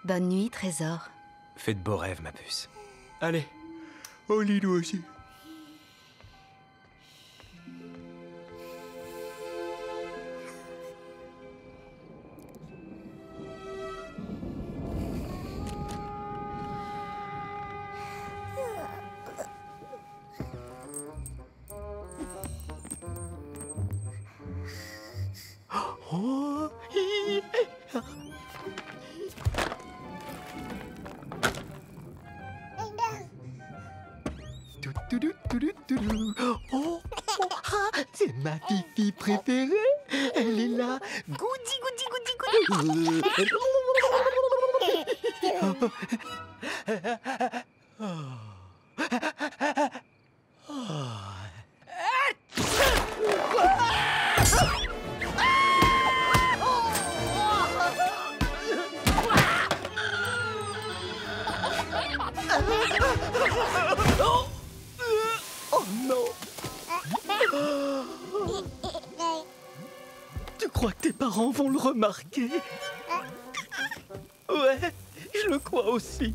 Bonne nuit, trésor. Fais de beaux rêves, ma puce. Allez, au lit nous aussi. Oh, oh, c'est ma fifi préférée. Elle est là. Goody, goody, goody, goody. Oh non! Tu crois que tes parents vont le remarquer? Ouais, je le crois aussi.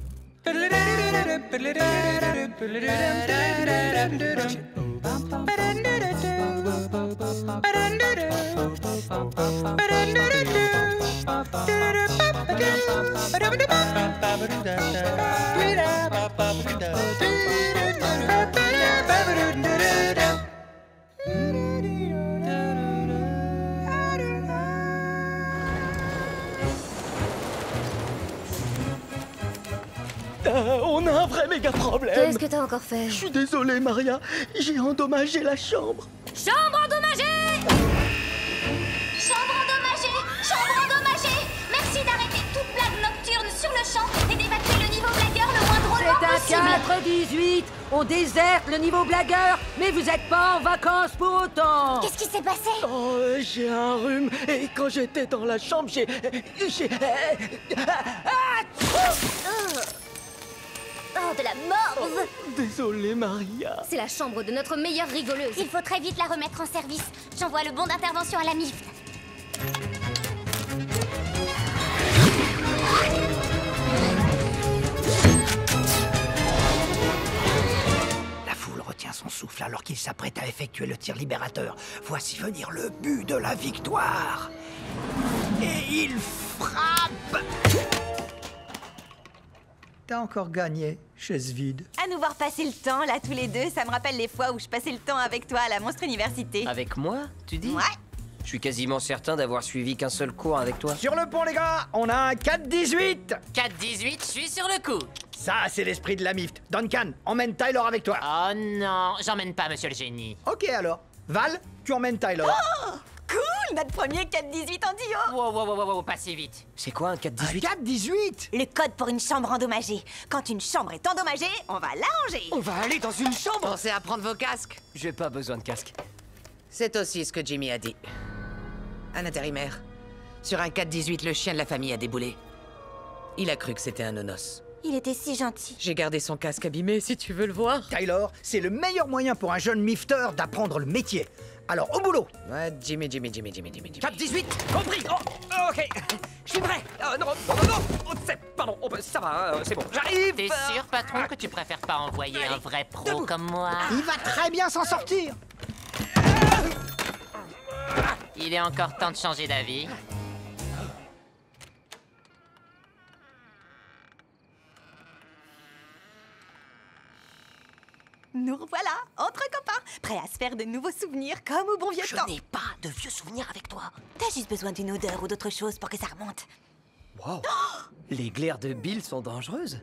On a un vrai méga problème. Qu'est-ce que t'as encore fait? Je suis désolé, Maria. J'ai endommagé la chambre. Chambre endommagée! Chambre endommagée! Chambre endommagée! Merci d'arrêter toute blague nocturne sur le champ et d'évacuer le niveau blagueur le moins drôlement C'est un possible! 4-18. On déserte le niveau blagueur, mais vous êtes pas en vacances pour autant. Qu'est-ce qui s'est passé? Oh, j'ai un rhume. Et quand j'étais dans la chambre, j'ai... Oh, de la morve! Désolé, Maria. C'est la chambre de notre meilleure rigoleuse. Il faut très vite la remettre en service. J'envoie le bon d'intervention à la MIFT. La foule retient son souffle alors qu'il s'apprête à effectuer le tir libérateur. Voici venir le but de la victoire. Et il frappe. T'as encore gagné, chaise vide. À nous voir passer le temps, là, tous les deux, ça me rappelle les fois où je passais le temps avec toi à la Monstre Université. Avec moi, tu dis? Ouais. Je suis quasiment certain d'avoir suivi qu'un seul cours avec toi. Sur le pont, les gars, on a un 4-18. 4-18, je suis sur le coup. Ça, c'est l'esprit de la MIFT. Duncan, emmène Tyler avec toi. Oh non, j'emmène pas, monsieur le génie. Ok, alors. Val, tu emmènes Tyler. Oh, cool, notre premier 4-18 en duo. Wow, pas si vite. C'est quoi un 4-18? 4-18. Le code pour une chambre endommagée. Quand une chambre est endommagée, on va la ranger. On va aller dans une chambre. Pensez à prendre vos casques. J'ai pas besoin de casque. C'est aussi ce que Jimmy a dit. Un intérimaire. Sur un 4-18, le chien de la famille a déboulé. Il a cru que c'était un nonos. Il était si gentil. J'ai gardé son casque abîmé, si tu veux le voir. Tyler, c'est le meilleur moyen pour un jeune mifter d'apprendre le métier. Alors, au boulot. Ouais, Jimmy. 4-18, compris. Oh, ok. Je suis prêt. Non. Pardon, ça va, c'est bon. J'arrive. T'es sûr, patron, que tu préfères pas envoyer un vrai pro comme moi? Il va très bien s'en sortir. Il est encore temps de changer d'avis. Nous revoilà, entre copains, prêts à se faire de nouveaux souvenirs comme au bon vieux temps. Je n'ai pas de vieux souvenirs avec toi. T'as juste besoin d'une odeur ou d'autre chose pour que ça remonte. Wow. Les glaires de Bill sont dangereuses.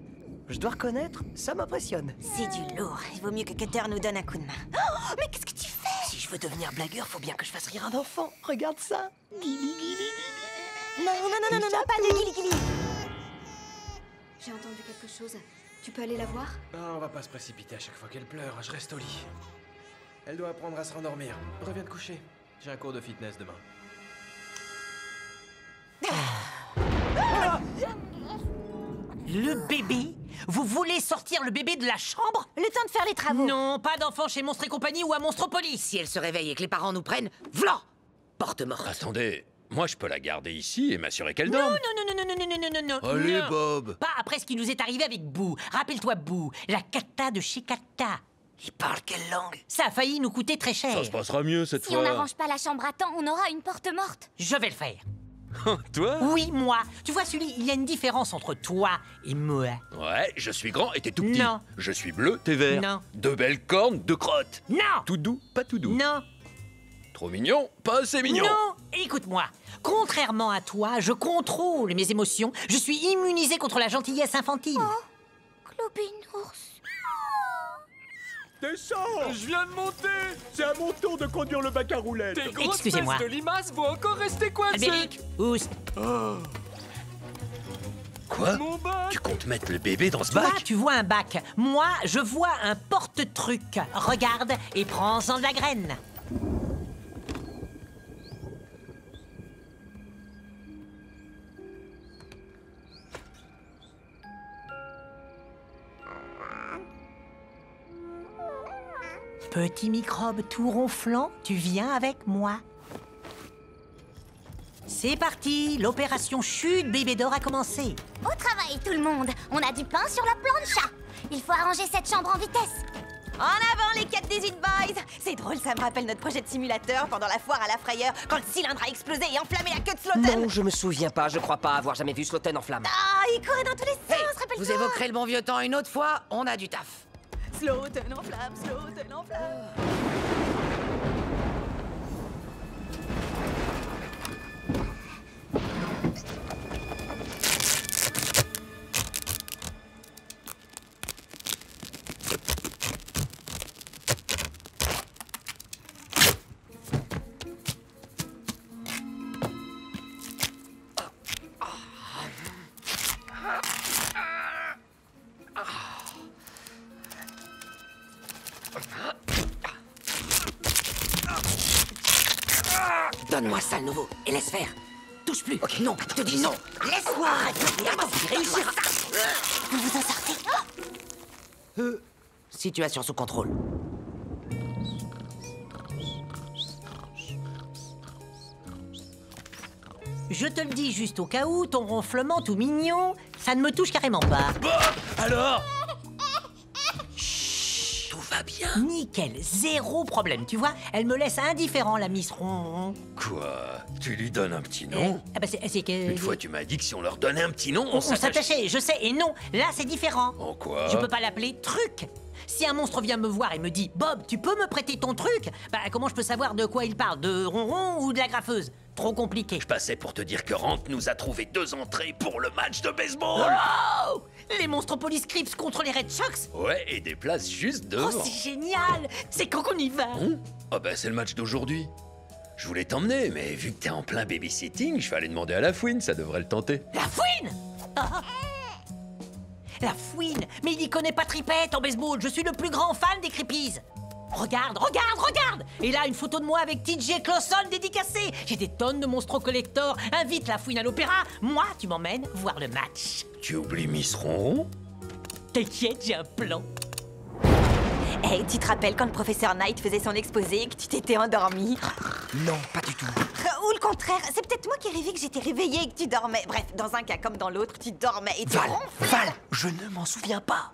Je dois reconnaître, ça m'impressionne. C'est du lourd. Il vaut mieux que Cutter nous donne un coup de main. Oh, mais qu'est-ce que tu fais? Si je veux devenir blagueur, faut bien que je fasse rire un enfant. Regarde ça. Non, pas de guili. J'ai entendu quelque chose. Tu peux aller la voir? Ah, on va pas se précipiter à chaque fois qu'elle pleure, je reste au lit. Elle doit apprendre à se rendormir. Reviens te coucher. J'ai un cours de fitness demain. Le bébé? Vous voulez sortir le bébé de la chambre? Le temps de faire les travaux. Non, pas d'enfant chez Monstre et compagnie ou à Monstropolis. Si elle se réveille et que les parents nous prennent, v'là! Porte morte. Attendez, Moi, je peux la garder ici et m'assurer qu'elle Non, dorme. non. Allez, Non. Bob. Pas après ce qui nous est arrivé avec Boo. Rappelle-toi Boo, la cata de chez Cata. Il parle quelle langue? Ça a failli nous coûter très cher. Ça se passera mieux cette Si fois. on n'arrange pas la chambre à temps, on aura une porte morte. Je vais le faire. Toi? Oui, moi. Tu vois, Sully, il y a une différence entre toi et moi. Ouais, je suis grand et t'es tout petit. Non. Je suis bleu, t'es vert. Non. Deux belles cornes, deux crottes. Non. Tout doux, pas tout doux. Non. Trop mignon, pas assez mignon. Non. Écoute-moi. Contrairement à toi, je contrôle mes émotions. Je suis immunisé contre la gentillesse infantile. Clobinours. Descends! Je viens de monter! C'est à mon tour de conduire le bac à roulettes. Tes grosses Excusez-moi. fesses de limaces vont encore rester coincées. Albéric, oust. Quoi? Mon bac. Tu comptes mettre le bébé dans ce Toi, bac? tu vois un bac. Moi, je vois un porte-truc. Regarde et prends-en de la graine. Petit microbe tout ronflant, tu viens avec moi. C'est parti, l'opération chute bébé d'or a commencé. Au travail, tout le monde. On a du pain sur la plancha. Il faut arranger cette chambre en vitesse. En avant les 4-18 boys! C'est drôle, ça me rappelle notre projet de simulateur pendant la foire à la frayeur, quand le cylindre a explosé et enflammé la queue de Sloten! Non, je me souviens pas. Je crois pas avoir jamais vu Sloten en flamme. Ah, il courait dans tous les sens, rappelle-toi! Vous évoquerez le bon vieux temps une autre fois, on a du taf. Sloten en flamme, Sloten en flamme! Donne-moi ça, le nouveau, et laisse faire. Touche plus. Non, je te dis non. Laisse-moi. Attends, réussir ça. Vous vous en sortez? Situation sous contrôle. Je te le dis juste au cas où, ton ronflement tout mignon, ça ne me touche carrément pas. Alors? Tout va bien. Nickel, zéro problème, tu vois. Elle me laisse indifférent, la Miss Ron. Quoi? Tu lui donnes un petit nom? Ah bah c'est que... Une fois, tu m'as dit que si on leur donnait un petit nom, On on s'attachait. s'attachait, je sais, et non, là c'est différent. En quoi? Je peux pas l'appeler truc. Si un monstre vient me voir et me dit « Bob, tu peux me prêter ton truc ?» Bah comment je peux savoir de quoi il parle? De ronron ou de la graffeuse? Trop compliqué. Je passais pour te dire que Rant nous a trouvé 2 entrées pour le match de baseball. Oh! Les Monstropolis Crips contre les Red Sox? Ouais, et des places juste devant. Oh, c'est génial! C'est quand qu'on y va? Ah bah c'est le match d'aujourd'hui. Je voulais t'emmener, mais vu que t'es en plein babysitting, je vais aller demander à la fouine, ça devrait le tenter. La fouine? Ah. La fouine? Mais il y connaît pas tripette en baseball, je suis le plus grand fan des Creepies. Regarde, regarde, regarde! Et là, une photo de moi avec TJ Clauson dédicacée. J'ai des tonnes de monstro collector. Invite la fouine à l'opéra. Moi, tu m'emmènes voir le match. Tu oublies Miss Ronron? T'inquiète, j'ai un plan. Hey, tu te rappelles quand le professeur Knight faisait son exposé et que tu t'étais endormi? Non, pas du tout. Ou le contraire, c'est peut-être moi qui ai rêvé que j'étais réveillée et que tu dormais. Bref, dans un cas comme dans l'autre, tu dormais et tu Val, ronflais. Val, je ne m'en souviens pas.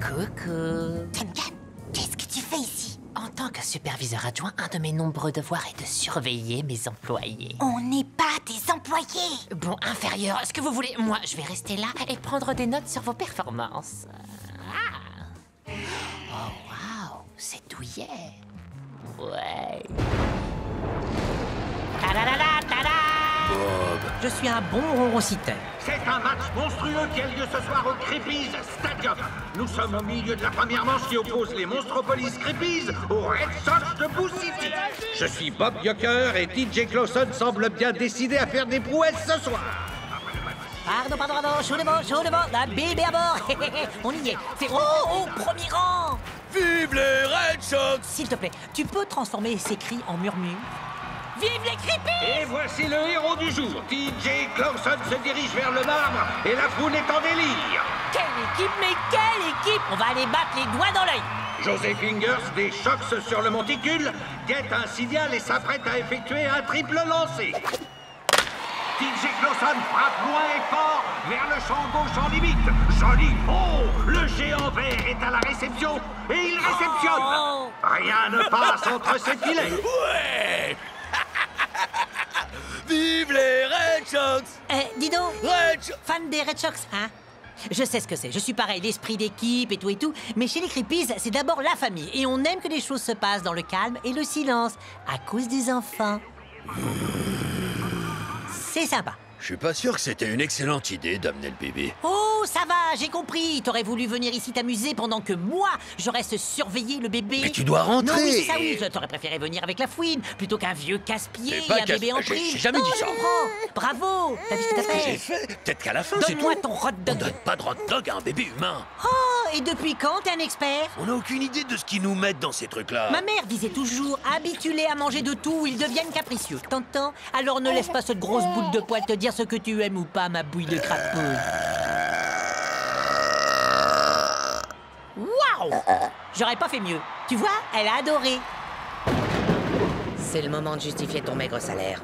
Coucou. Duncan, qu'est-ce que tu fais ici? En tant que superviseur adjoint, un de mes nombreux devoirs est de surveiller mes employés. On n'est pas tes employés. Bon, inférieur, ce que vous voulez, moi, je vais rester là et prendre des notes sur vos performances. Ah. Oh, waouh, c'est douillet. Ouais. Ta-da-da-da, ta-da. Bob. Je suis un bon ronronciteur. C'est un match monstrueux qui a lieu ce soir au Creepies Stadium. Nous sommes au milieu de la première manche qui oppose les Monstropolis Creepies aux Red Sox de Boo City. Je suis Bob Yocker et TJ Clauson semble bien décidé à faire des prouesses ce soir. Pardon, chaud de bord, la bébé à bord. On y est. C'est oh, premier rang. Vive les Red Sox! S'il te plaît, tu peux transformer ces cris en murmures? Vive les Creepies! Et voici le héros du jour. TJ Clauson se dirige vers le marbre et la foule est en délire. Quelle équipe, mais quelle équipe! On va aller battre les doigts dans l'œil. José Fingers des chocs sur le monticule, guette un signal et s'apprête à effectuer un triple lancé. TJ Clawson frappe loin et fort vers le champ gauche en limite. Joli! Oh! Le géant vert est à la réception et il réceptionne! Oh. Rien ne passe entre ses filets. Ouais. Vive les Red Sox! Dis donc, Red Sox! fan des Red Sox, hein? Je sais ce que c'est, je suis pareil, l'esprit d'équipe et tout, mais chez les Creepies, c'est d'abord la famille, et on aime que les choses se passent dans le calme et le silence, à cause des enfants. C'est sympa. Je suis pas sûr que c'était une excellente idée d'amener le bébé. Oh, ça va, j'ai compris. T'aurais voulu venir ici t'amuser pendant que moi, je reste surveiller le bébé. Mais tu dois rentrer. Non, oui, c'est ça, oui. T'aurais préféré venir avec la fouine plutôt qu'un vieux casse-pied C'est pas et un bébé en prise. J'ai jamais dit ça. Je comprends. Bravo. T'as vu ce que t'as fait? J'ai fait. Peut-être qu'à la fin, c'est tout. Donne-moi ton hot On dog. donne pas de hot dog à un bébé humain. Oh, et depuis quand t'es un expert? On n'a aucune idée de ce qu'ils nous mettent dans ces trucs-là. Ma mère disait toujours, habitue-les à manger de tout, ils deviennent capricieux. T'entends? Alors ne laisse pas cette grosse boule de poil te dire ce que tu aimes ou pas, ma bouille de crapaud. Waouh! J'aurais pas fait mieux. Tu vois, elle a adoré. C'est le moment de justifier ton maigre salaire.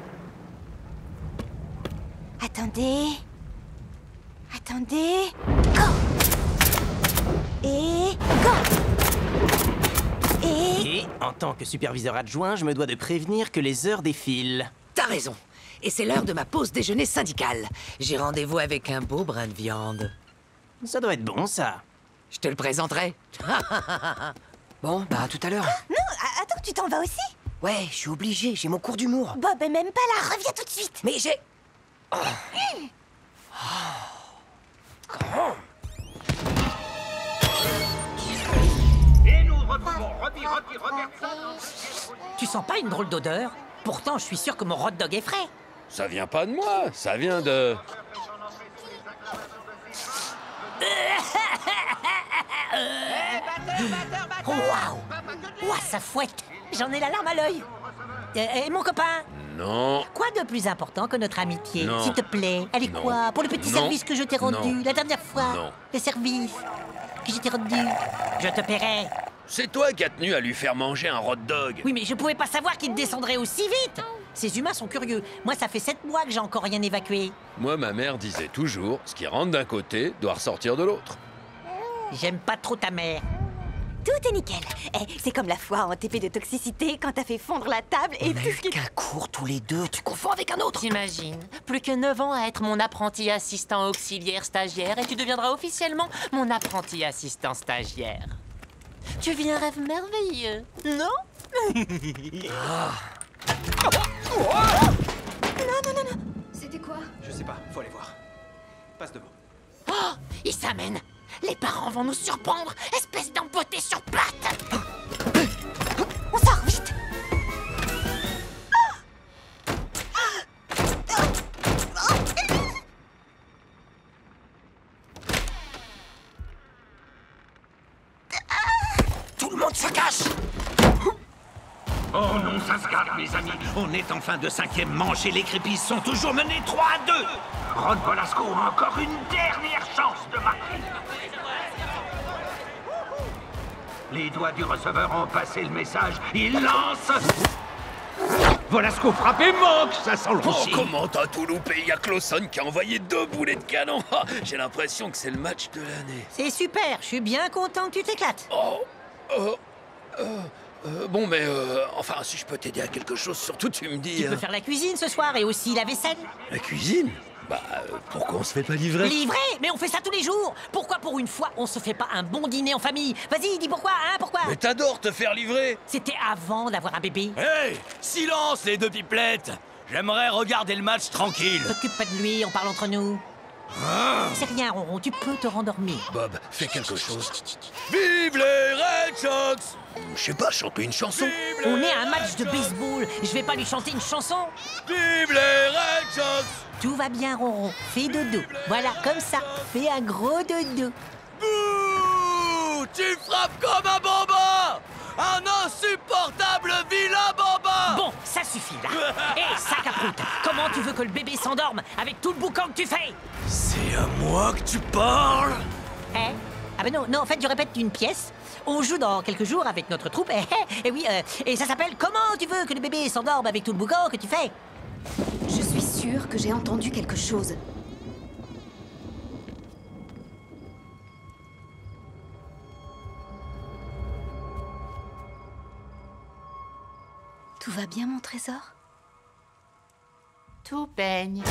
Attendez. Attendez. Go! Et go! Et... Et, en tant que superviseur adjoint, je me dois de prévenir que les heures défilent. T'as raison. Et c'est l'heure de ma pause déjeuner syndicale. J'ai rendez-vous avec un beau brin de viande. Ça doit être bon, ça. Je te le présenterai. Bon, bah à tout à l'heure. Non, attends, tu t'en vas aussi? Ouais, je suis obligé, j'ai mon cours d'humour. Bob est même pas là, reviens tout de suite. Mais j'ai... Et nous retrouvons Robbie Robertson. Tu sens pas une drôle d'odeur? Pourtant, je suis sûr que mon hot dog est frais. Ça vient pas de moi, ça vient de... Waouh! Ouah, ça fouette! J'en ai la larme à l'œil. Et mon copain? Non. Quoi de plus important que notre amitié? Non. S'il te plaît. Elle est Non. quoi? Pour le petit Non. service que je t'ai rendu Non. la dernière fois? Non. Le service que je t'ai rendu? Je te paierai. C'est toi qui as tenu à lui faire manger un hot dog. Oui, mais je pouvais pas savoir qu'il descendrait aussi vite. Ces humains sont curieux. Moi, ça fait 7 mois que j'ai encore rien évacué. Moi, ma mère disait toujours, ce qui rentre d'un côté doit ressortir de l'autre. J'aime pas trop ta mère. Tout est nickel. C'est comme la fois en TP de toxicité quand t'as fait fondre la table et On a tout eu ce qui... qu'un cours tous les deux, tu confonds avec un autre. T'imagines, plus que 9 ans à être mon apprenti assistant auxiliaire stagiaire et tu deviendras officiellement mon apprenti assistant stagiaire. Tu vis un rêve merveilleux, non? Non. C'était quoi? Je sais pas, faut aller voir. Passe devant. Oh, il s'amène. Les parents vont nous surprendre, espèce d'empoté sur pattes. On sort, vite. Tout le monde se cache. Oh non, ça se gâte, mes amis. On est en fin de 5e manche et les Creepies sont toujours menés 3-2. Ron Polasco a encore une dernière chance de marquer. Les doigts du receveur ont passé le message. Il lance. Volasco frappe et manque. Ça sent le Oh, roussi. comment t'as tout loupé? Il y a Clawson qui a envoyé 2 boulets de canon. Ah, j'ai l'impression que c'est le match de l'année. C'est super. Je suis bien content que tu t'éclates. Bon, mais enfin, si je peux t'aider à quelque chose, surtout tu me dis... Tu peux faire la cuisine ce soir et aussi la vaisselle. La cuisine? Bah, pourquoi on se fait pas livrer? Livré? Mais on fait ça tous les jours. Pourquoi pour une fois on se fait pas un bon dîner en famille? Vas-y, dis pourquoi, hein, pourquoi? Mais t'adores te faire livrer. C'était avant d'avoir un bébé. Hey! Silence, les deux pipelettes! J'aimerais regarder le match tranquille. T'occupe pas de lui, on parle entre nous. C'est rien, Ronron, tu peux te rendormir. Bob, fais quelque chose. Vive les Red Sox! Je sais pas, chanter une chanson. On est à un match de baseball. Je vais pas lui chanter une chanson. Vive les Red Sox! Tout va bien, Ronron. Fais dodo. Voilà, comme ça. Fais un gros dodo. Bouh! Tu frappes comme un bambin! Un insupportable vilain bambin! Bon, ça suffit, là. Hé, sac à prout, comment tu veux que le bébé s'endorme avec tout le boucan que tu fais? C'est à moi que tu parles? Hein? mais non, non, en fait, je répète une pièce. On joue dans quelques jours avec notre troupe. Et oui, et ça s'appelle Comment tu veux que le bébé s'endorme avec tout le boucan que tu fais? Je suis sûre que j'ai entendu quelque chose. Tout va bien, mon trésor? Tout baigne.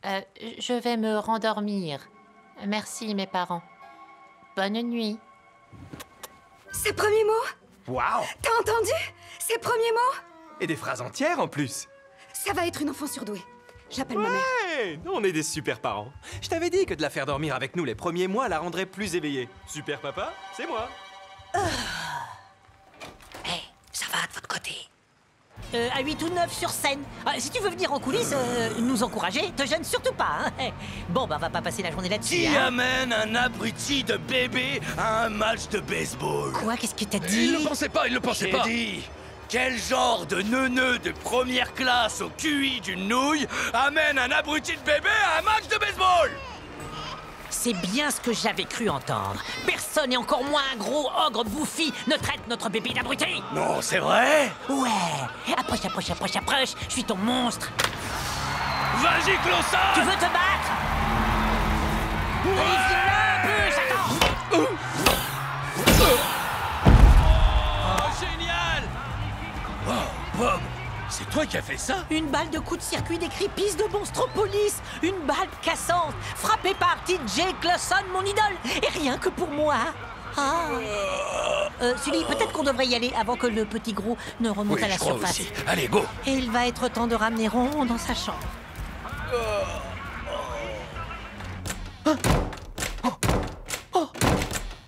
Je vais me rendormir. Merci, mes parents. Bonne nuit. Ses premiers mots? Waouh! T'as entendu? Ses premiers mots? Et des phrases entières en plus. Ça va être une enfant surdouée. J'appelle ma mère. Ouais, on est des super parents. Je t'avais dit que de la faire dormir avec nous les premiers mois la rendrait plus éveillée. Super papa, c'est moi. Ça va de votre côté? À 8 ou 9 sur scène. Si tu veux venir en coulisses, nous encourager, te gêne surtout pas. Hein. Bon, bah on va pas passer la journée là-dessus. Qui hein. amène un abruti de bébé à un match de baseball? Quoi? Qu'est-ce que t'as dit? Il le pensait pas, il le pensait pas. J'ai dit, quel genre de neuneu de première classe au QI d'une nouille amène un abruti de bébé à un match de baseball? C'est bien ce que j'avais cru entendre. Personne, et encore moins un gros ogre bouffi, ne traite notre bébé d'abruti. Non, c'est vrai? Ouais. Approche, approche, approche, approche. Je suis ton monstre. Vas-y, Clausen! Tu veux te battre? Allez, viens là un peu, j'attends. Oh, génial! Oh, Bob, c'est toi qui as fait ça? Une balle de coup de circuit des creepies de Monstropolis. Une balle cassante, frappée par TJ Clausen, mon idole. Et rien que pour moi. Ah. Sully, peut-être qu'on devrait y aller avant que le petit gros ne remonte à la surface. Aussi. Allez, go! Et il va être temps de ramener Ron dans sa chambre.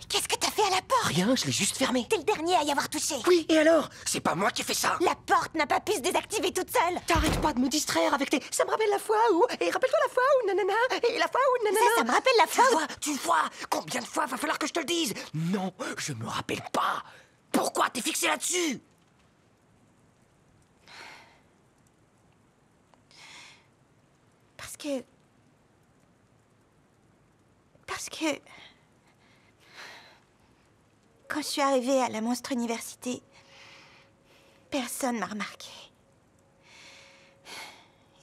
Qu'est-ce que t'as fait à la porte? Rien, je l'ai juste fermé. T'es le dernier à y avoir touché. Oui, et alors? C'est pas moi qui ai fait ça. La porte n'a pas pu se désactiver toute seule. T'arrêtes pas de me distraire avec tes... Ça me rappelle la fois où... Et rappelle-toi la fois où nanana... Et la fois où nanana... Ça me rappelle la fois Tu vois combien de fois va falloir que je te le dise? Non, je me rappelle pas. Pourquoi t'es fixé là-dessus? Parce que... Quand je suis arrivée à la Monstre Université, personne m'a remarqué.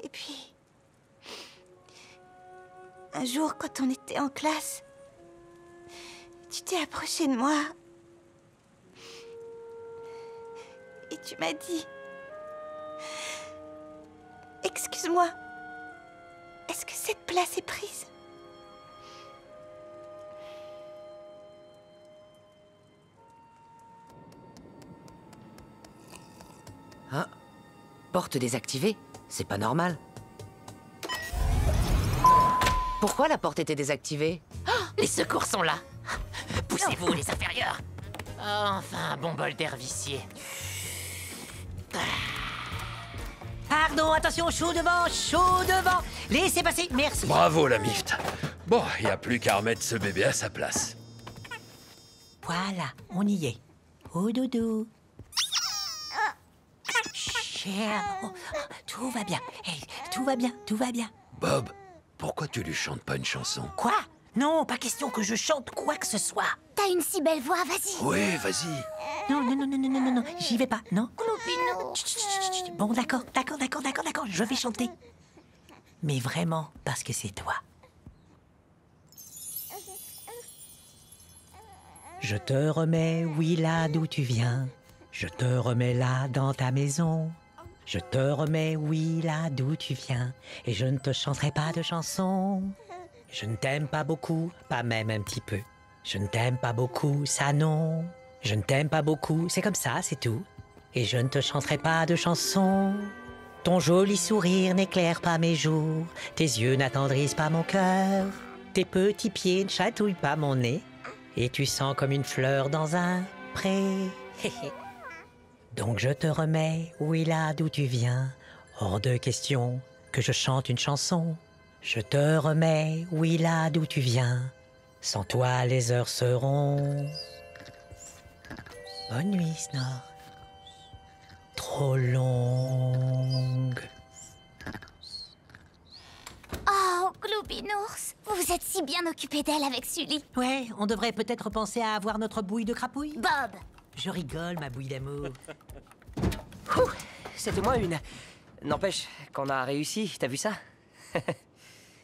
Et puis... Un jour, quand on était en classe, tu t'es approché de moi. Et tu m'as dit... Excuse-moi, est-ce que cette place est prise? Ah, porte désactivée? C'est pas normal. Pourquoi la porte était désactivée? Oh, les secours sont là. Poussez-vous, les inférieurs. Oh, enfin, un bon bol d'air vicié. Pardon, attention, chaud devant. Laissez passer, merci. Bravo, la Mift. Bon, y a plus qu'à remettre ce bébé à sa place. Voilà, on y est. Oh doudou. Cher. Oh, tout va bien. Hey, tout va bien, tout va bien. Bob, pourquoi tu lui chantes pas une chanson? Quoi? Non, pas question que je chante quoi que ce soit. T'as une si belle voix, vas-y. Oui, vas-y. Non, j'y vais pas, non. Cloupino. Chut, chut, chut. Bon, d'accord, je vais chanter. Mais vraiment, parce que c'est toi. Je te remets, oui, là d'où tu viens. Je te remets là dans ta maison. Je te remets, oui, là d'où tu viens. Et je ne te chanterai pas de chanson. Je ne t'aime pas beaucoup, pas même un petit peu. Je ne t'aime pas beaucoup, ça non. Je ne t'aime pas beaucoup, c'est comme ça, c'est tout. Et je ne te chanterai pas de chanson. Ton joli sourire n'éclaire pas mes jours. Tes yeux n'attendrissent pas mon cœur. Tes petits pieds ne chatouillent pas mon nez. Et tu sens comme une fleur dans un pré. Donc je te remets, oui là d'où tu viens. Hors de question que je chante une chanson. Je te remets, oui là d'où tu viens. Sans toi les heures seront... Bonne nuit, Snore. Trop longue. Oh, Binours. Vous vous êtes si bien occupé d'elle avec Sully. Ouais, on devrait peut-être penser à avoir notre bouille de crapouille. Bob. Je rigole, ma bouille d'amour. C'était moins une. N'empêche qu'on a réussi, t'as vu ça?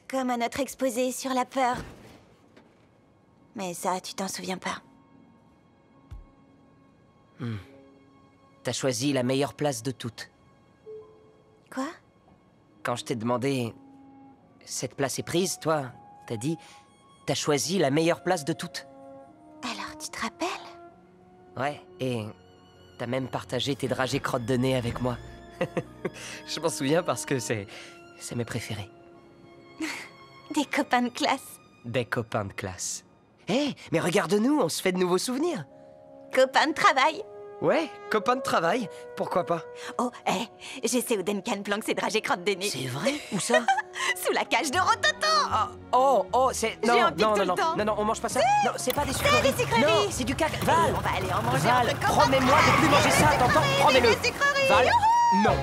Comme à notre exposé sur la peur. Mais ça, tu t'en souviens pas. T'as choisi la meilleure place de toutes. Quoi? Quand je t'ai demandé... Cette place est prise, toi, t'as dit... T'as choisi la meilleure place de toutes. Alors, tu te rappelles? Ouais, et... T'as même partagé tes dragées crottes de nez avec moi. Je m'en souviens parce que c'est mes préférés. Des copains de classe. Des copains de classe. Hé, mais regarde-nous, on se fait de nouveaux souvenirs. Copains de travail. Ouais, copains de travail, pourquoi pas? Oh, je sais où Duncan planque ses dragées crottes de nez. C'est vrai? Où ça? Sous la cage de Rototo. C'est... J'ai un pic tout le temps. Non, on mange pas ça. Non, c'est pas des C'est sucreries. des sucreries. Non, c'est du caca. Val, On va aller en manger Val, entre copains. promets-moi de plus manger ça, t'entends? Promets-le. Des sucreries. Val, non.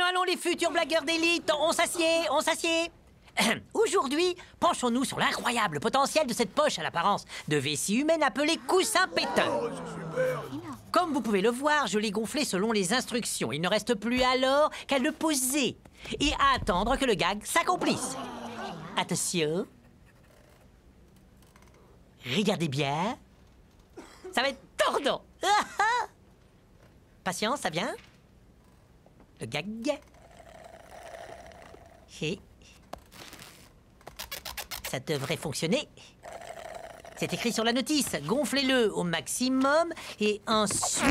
Allons, les futurs blagueurs d'élite, on s'assied, on s'assied. Aujourd'hui, penchons-nous sur l'incroyable potentiel de cette poche à l'apparence de vessie humaine appelée coussin péteur. Comme vous pouvez le voir, je l'ai gonflé selon les instructions. Il ne reste plus alors qu'à le poser et à attendre que le gag s'accomplisse. Attention. Regardez bien. Ça va être tordant. Patience, ça vient. Le gag. Et... ça devrait fonctionner. C'est écrit sur la notice. Gonflez-le au maximum et ensuite...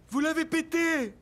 Vous l'avez pété!